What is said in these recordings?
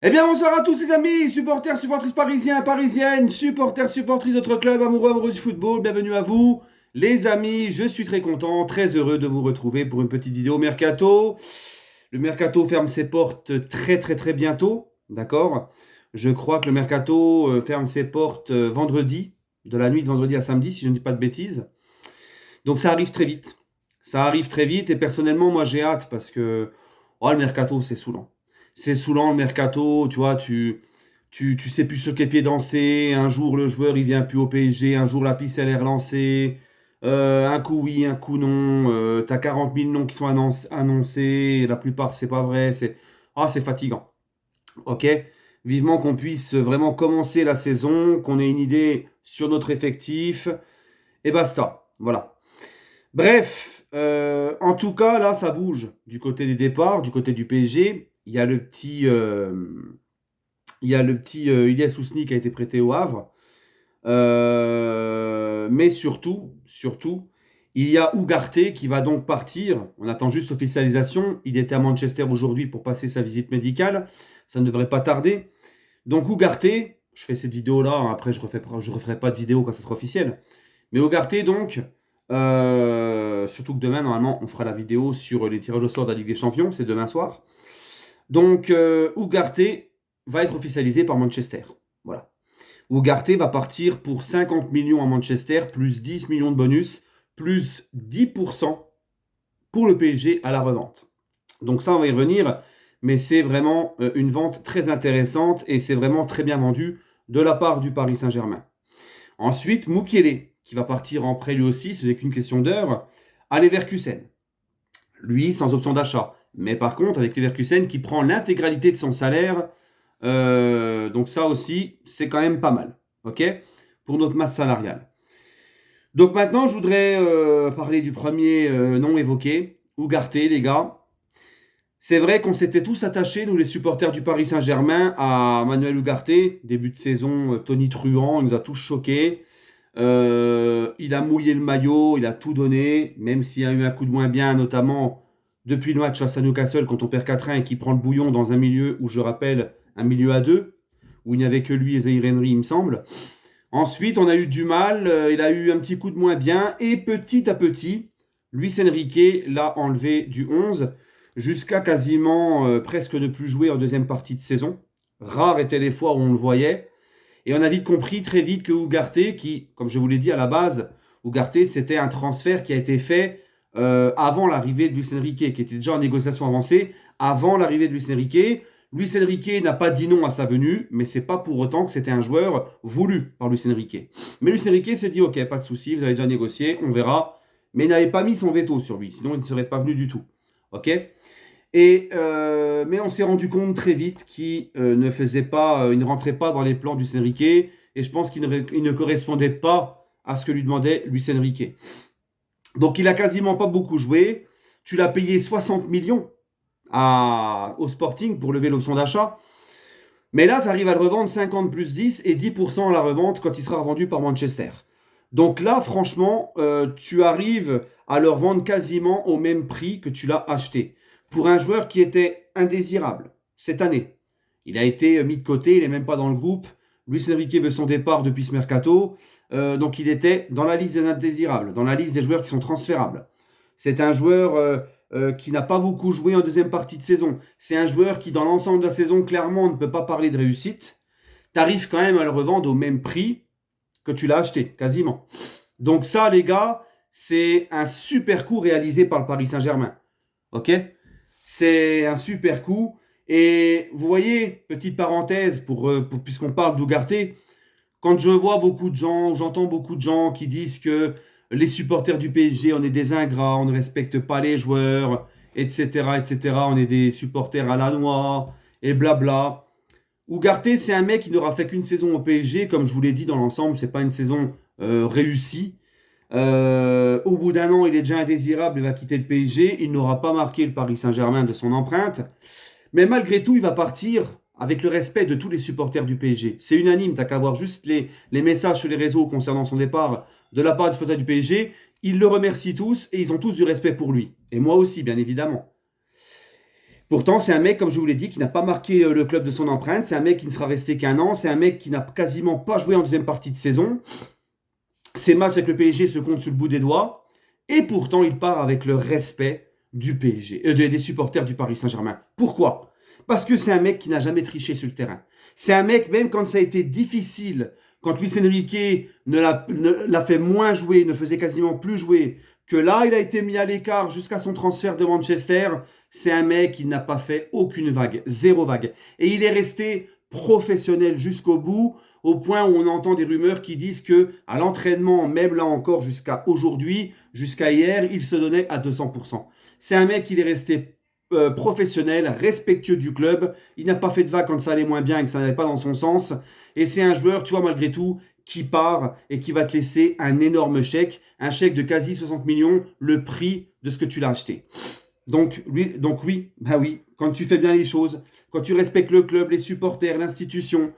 Eh bien, bonsoir à tous les amis, supporters, supportrices parisiens, parisiennes, supporters, supportrices d'autres clubs, amoureux, amoureux du football, bienvenue à vous. Les amis, je suis très content, très heureux de vous retrouver pour une petite vidéo Mercato. Le Mercato ferme ses portes très très très bientôt, d'accord? Je crois que le Mercato ferme ses portes vendredi, de la nuit de vendredi à samedi, si je ne dis pas de bêtises. Donc ça arrive très vite. Ça arrive très vite et personnellement, moi j'ai hâte parce que oh, le Mercato, c'est saoulant. C'est saoulant le Mercato, tu vois, tu sais plus sur quel pied danser. Un jour, le joueur, il vient plus au PSG. Un jour, la piste, elle est relancée. Un coup oui, un coup non. T'as 40 000 noms qui sont annoncés. La plupart, c'est pas vrai. C'est fatigant. Ok? Vivement qu'on puisse vraiment commencer la saison, qu'on ait une idée sur notre effectif. Et basta. Voilà. Bref, en tout cas, là, ça bouge du côté des départs, du côté du PSG. Il y a le petit Ilyas Ousni qui a été prêté au Havre. Mais surtout, il y a Ugarte qui va donc partir. On attend juste l'officialisation. Il était à Manchester aujourd'hui pour passer sa visite médicale. Ça ne devrait pas tarder. Donc Ugarte, je fais cette vidéo-là, hein, après je referai pas de vidéo quand ça sera officiel. Mais Ugarte donc, surtout que demain, normalement, on fera la vidéo sur les tirages au sort de la Ligue des Champions, c'est demain soir. Donc Ugarte va être officialisé par Manchester. Voilà. Ugarte va partir pour 50 millions à Manchester, plus 10 millions de bonus, plus 10% pour le PSG à la revente. Donc ça, on va y revenir, mais c'est vraiment une vente très intéressante et c'est vraiment très bien vendu de la part du Paris Saint-Germain. Ensuite, Mukiele, qui va partir en prêt lui aussi, ce n'est qu'une question d'heure, à Leverkusen. Lui, sans option d'achat. Mais par contre, avec Leverkusen qui prend l'intégralité de son salaire, donc ça aussi, c'est quand même pas mal, ok, pour notre masse salariale. Donc maintenant, je voudrais parler du premier nom évoqué, Ugarte, les gars. C'est vrai qu'on s'était tous attachés, nous les supporters du Paris Saint-Germain, à Manuel Ugarte. Début de saison, Tony Truant, il nous a tous choqués. Il a mouillé le maillot, il a tout donné, même s'il y a eu un coup de moins bien, notamment depuis le match face à Newcastle quand on perd 4-1 et qu'il prend le bouillon dans un milieu où, je rappelle, un milieu à deux, où il n'y avait que lui et Zaïre Emery, il me semble. Ensuite, on a eu du mal, il a eu un petit coup de moins bien, et petit à petit, Luis Enrique l'a enlevé du 11, jusqu'à quasiment presque ne plus jouer en deuxième partie de saison. Rares étaient les fois où on le voyait. Et on a vite compris très vite que Ugarte, qui, comme je vous l'ai dit à la base, Ugarte, c'était un transfert qui a été fait avant l'arrivée de Luis Enrique, qui était déjà en négociation avancée, avant l'arrivée de Luis Enrique. Luis Enrique n'a pas dit non à sa venue, mais c'est pas pour autant que c'était un joueur voulu par Luis Enrique. Mais Luis Enrique s'est dit, ok, pas de souci, vous avez déjà négocié, on verra. Mais il n'avait pas mis son veto sur lui, sinon il ne serait pas venu du tout. Ok. Mais on s'est rendu compte très vite qu'il ne faisait pas, il ne rentrait pas dans les plans du Enrique, et je pense qu'il ne correspondait pas à ce que lui demandait Luis Enrique. Donc il a quasiment pas beaucoup joué. Tu l'as payé 60 millions au Sporting pour lever l'option d'achat. Mais là, tu arrives à le revendre 50 plus 10 et 10% à la revente quand il sera revendu par Manchester. Donc là, franchement, tu arrives à le revendre quasiment au même prix que tu l'as acheté. Pour un joueur qui était indésirable cette année. Il a été mis de côté, il n'est même pas dans le groupe. Luis Enrique veut son départ depuis ce mercato. Donc il était dans la liste des indésirables, dans la liste des joueurs qui sont transférables. C'est un joueur qui n'a pas beaucoup joué en deuxième partie de saison. C'est un joueur qui, dans l'ensemble de la saison, clairement, ne peut pas parler de réussite. Tu arrives quand même à le revendre au même prix que tu l'as acheté, quasiment. Donc ça, les gars, c'est un super coup réalisé par le Paris Saint-Germain. Ok? C'est un super coup. Et vous voyez, petite parenthèse, puisqu'on parle d'Ugarte, quand je vois beaucoup de gens, j'entends beaucoup de gens qui disent que les supporters du PSG, on est des ingrats, on ne respecte pas les joueurs, etc., etc., on est des supporters à la noix, et blabla. Ugarte, c'est un mec qui n'aura fait qu'une saison au PSG, comme je vous l'ai dit dans l'ensemble, c'est pas une saison réussie. Au bout d'un an, il est déjà indésirable, il va quitter le PSG, il n'aura pas marqué le Paris Saint-Germain de son empreinte. Mais malgré tout, il va partir avec le respect de tous les supporters du PSG. C'est unanime, t'as qu'à voir juste les messages sur les réseaux concernant son départ de la part des supporters du PSG. Ils le remercient tous et ils ont tous du respect pour lui. Et moi aussi, bien évidemment. Pourtant, c'est un mec, comme je vous l'ai dit, qui n'a pas marqué le club de son empreinte. C'est un mec qui ne sera resté qu'un an. C'est un mec qui n'a quasiment pas joué en deuxième partie de saison. Ses matchs avec le PSG se comptent sur le bout des doigts. Et pourtant, il part avec le respect du PSG, des supporters du Paris Saint-Germain. Pourquoi? Parce que c'est un mec qui n'a jamais triché sur le terrain. C'est un mec, même quand ça a été difficile, quand Luis Enrique l'a fait moins jouer, ne faisait quasiment plus jouer, que là, il a été mis à l'écart jusqu'à son transfert de Manchester, c'est un mec qui n'a pas fait aucune vague, zéro vague. Et il est resté professionnel jusqu'au bout, au point où on entend des rumeurs qui disent que à l'entraînement, même là encore jusqu'à aujourd'hui, jusqu'à hier, il se donnait à 200%. C'est un mec qui est resté professionnel, respectueux du club. Il n'a pas fait de vague quand ça allait moins bien et que ça n'allait pas dans son sens. Et c'est un joueur, tu vois, malgré tout, qui part et qui va te laisser un énorme chèque, un chèque de quasi 60 millions, le prix de ce que tu l'as acheté. Donc oui, bah oui, quand tu fais bien les choses, quand tu respectes le club, les supporters, l'institution,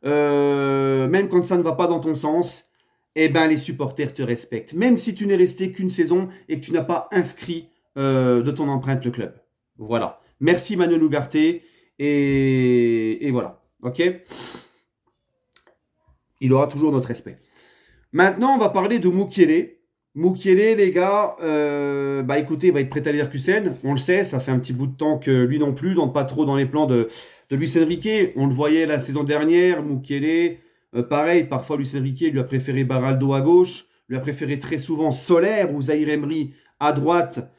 même quand ça ne va pas dans ton sens, eh ben les supporters te respectent. Même si tu n'es resté qu'une saison et que tu n'as pas inscrit de ton empreinte le club. Voilà. Merci Manuel Ugarte. Et voilà. Ok. Il aura toujours notre respect. Maintenant, on va parler de Mukiele. Mukiele, les gars, bah écoutez, il va être prêt à Leverkusen. On le sait, ça fait un petit bout de temps que lui non plus n'entre pas trop dans les plans de Luis Enrique. On le voyait la saison dernière, Mukiele, pareil, parfois Luis Enrique lui a préféré Baraldo à gauche, lui a préféré très souvent Soler ou Zahir Emery à droite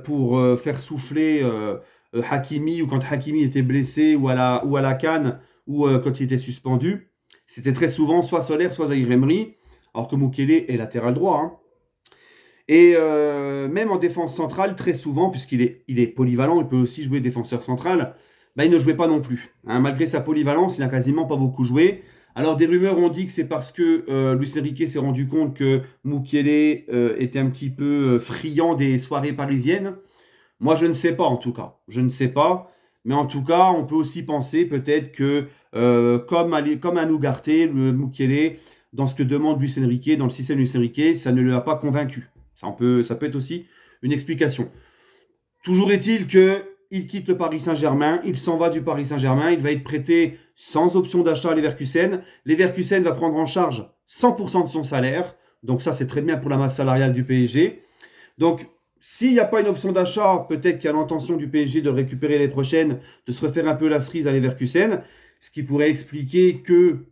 pour faire souffler Hakimi, ou quand Hakimi était blessé, ou à la CAN, ou quand il était suspendu. C'était très souvent soit Soler, soit Zahir Emery, alors que Mukiele est latéral droit. Hein. Et même en défense centrale, très souvent, il est polyvalent, il peut aussi jouer défenseur central, bah, il ne jouait pas non plus. Hein. Malgré sa polyvalence, il n'a quasiment pas beaucoup joué. Alors des rumeurs ont dit que c'est parce que Luis Enrique s'est rendu compte que Mukiele était un petit peu friand des soirées parisiennes. Moi, je ne sais pas en tout cas. Je ne sais pas. Mais en tout cas, on peut aussi penser peut-être que, comme à Ugarte, le Mukiele, dans ce que demande Luis Enrique, dans le système Luis Enrique, ça ne l'a pas convaincu. Ça peut être aussi une explication. Toujours est-il qu'il quitte le Paris Saint-Germain, il s'en va du Paris Saint-Germain, il va être prêté sans option d'achat à Leverkusen. Leverkusen va prendre en charge 100% de son salaire. Donc ça, c'est très bien pour la masse salariale du PSG. Donc, s'il n'y a pas une option d'achat, peut-être qu'il y a l'intention du PSG de le récupérer l'année prochaine, de se refaire un peu la cerise à Leverkusen, ce qui pourrait expliquer que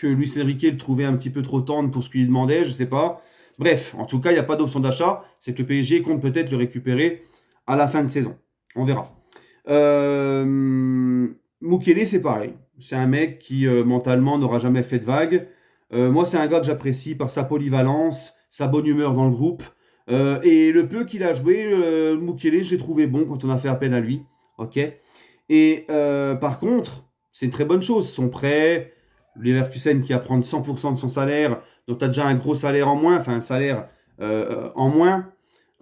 Luis Enrique le trouvait un petit peu trop tendre pour ce qu'il lui demandait, je ne sais pas. Bref, en tout cas, il n'y a pas d'option d'achat. C'est que le PSG compte peut-être le récupérer à la fin de saison. On verra. Mukiele, c'est pareil. C'est un mec qui, mentalement, n'aura jamais fait de vague. Moi, c'est un gars que j'apprécie par sa polyvalence, sa bonne humeur dans le groupe. Et le peu qu'il a joué, Mukiele, j'ai trouvé bon quand on a fait appel à lui. Ok. Et par contre, c'est une très bonne chose. Son prêt, Leverkusen qui va prendre 100% de son salaire, donc tu as déjà un gros salaire en moins, enfin un salaire en moins.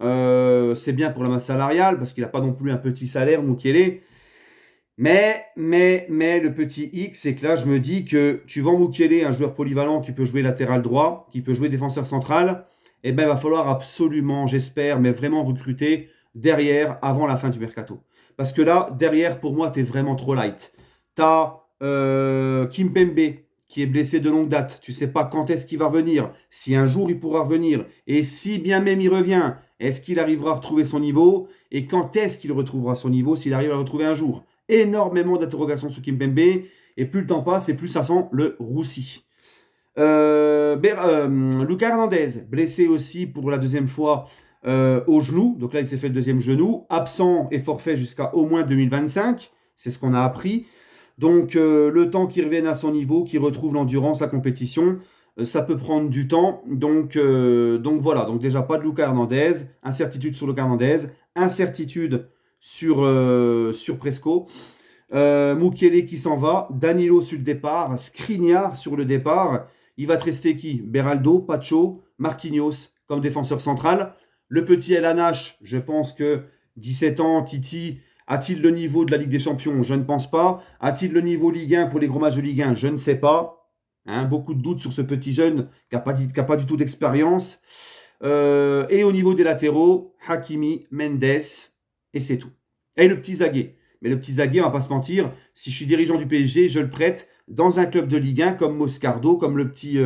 C'est bien pour la masse salariale parce qu'il n'a pas non plus un petit salaire, Mukiele. Mais le petit X, c'est que là, je me dis que tu vends Mukiele, un joueur polyvalent qui peut jouer latéral droit, qui peut jouer défenseur central, eh ben, il va falloir absolument, j'espère, mais vraiment recruter derrière avant la fin du mercato. Parce que là, derrière, pour moi, tu es vraiment trop light. Tu as Kimpembe qui est blessé de longue date. Tu ne sais pas quand est-ce qu'il va revenir, si un jour il pourra revenir, et si bien même il revient, est-ce qu'il arrivera à retrouver son niveau, et quand est-ce qu'il retrouvera son niveau, s'il arrive à le retrouver un jour. Énormément d'interrogations sur Kimpembe, et plus le temps passe, et plus ça sent le roussi. Lucas Hernandez, blessé aussi pour la deuxième fois au genou. Donc là, il s'est fait le deuxième genou. Absent et forfait jusqu'à au moins 2025. C'est ce qu'on a appris. Donc, le temps qu'il revienne à son niveau, qu'il retrouve l'endurance, la compétition, ça peut prendre du temps. Donc voilà. Donc déjà, pas de Lucas Hernandez. Incertitude sur Lucas Hernandez. Incertitude sur Presco. Mukiele qui s'en va. Danilo sur le départ. Skriniar sur le départ. Il va te rester qui? Beraldo, Pacho, Marquinhos comme défenseur central. Le petit El Anache, je pense que 17 ans, Titi, a-t-il le niveau de la Ligue des Champions? Je ne pense pas. A-t-il le niveau Ligue 1 pour les gros matchs de Ligue 1? Je ne sais pas. Hein, beaucoup de doutes sur ce petit jeune qui n'a pas du tout d'expérience. Et au niveau des latéraux, Hakimi, Mendes. et c'est tout. Et le petit Zaguet. Mais le petit Zaguet, on va pas se mentir, si je suis dirigeant du PSG, je le prête dans un club de Ligue 1 comme Moscardo, comme le petit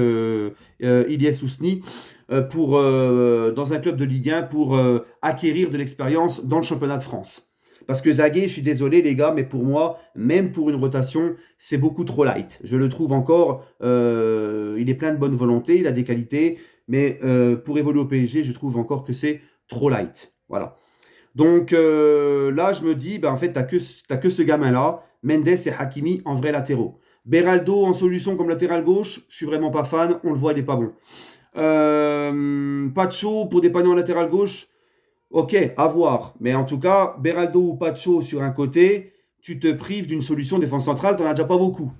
Ilyes Ousni, dans un club de Ligue 1 pour acquérir de l'expérience dans le championnat de France. Parce que Zaguet, je suis désolé les gars, mais pour moi, même pour une rotation, c'est beaucoup trop light. Je le trouve encore, il est plein de bonne volonté, il a des qualités, mais pour évoluer au PSG, je trouve encore que c'est trop light. Voilà. Donc là, je me dis, en fait, t'as que ce gamin-là, Mendes et Hakimi en vrais latéraux. Beraldo en solution comme latéral gauche, je suis vraiment pas fan, on le voit, il est pas bon. Pacho pour dépanner en latéral gauche, ok, à voir. Mais en tout cas, Beraldo ou Pacho sur un côté, tu te prives d'une solution défense centrale, t'en as déjà pas beaucoup.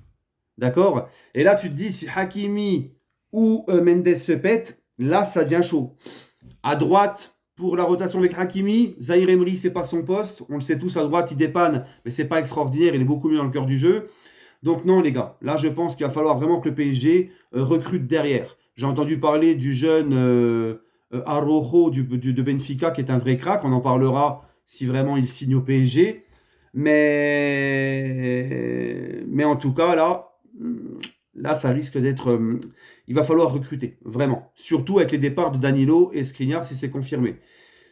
D'accord. Et là, tu te dis, si Hakimi ou Mendes se pète, là, ça devient chaud. À droite, pour la rotation avec Hakimi, Zahir Emery, c'est pas son poste. On le sait tous, à droite, il dépanne, mais c'est pas extraordinaire. Il est beaucoup mieux dans le cœur du jeu. Donc non, les gars. Là, je pense qu'il va falloir vraiment que le PSG recrute derrière. J'ai entendu parler du jeune Araujo de Benfica, qui est un vrai crack. On en parlera si vraiment il signe au PSG. Mais en tout cas, là, ça risque d'être. Il va falloir recruter, vraiment. Surtout avec les départs de Danilo et Skriniar, si c'est confirmé.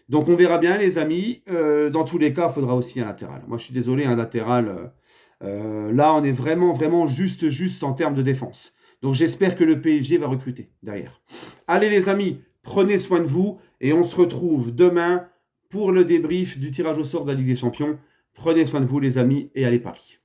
Donc on verra bien, les amis. Dans tous les cas, il faudra aussi un latéral. Moi, je suis désolé, un latéral. Là, on est vraiment, vraiment juste en termes de défense. Donc j'espère que le PSG va recruter derrière. Allez, les amis, prenez soin de vous et on se retrouve demain pour le débrief du tirage au sort de la Ligue des Champions. Prenez soin de vous, les amis, et allez Paris.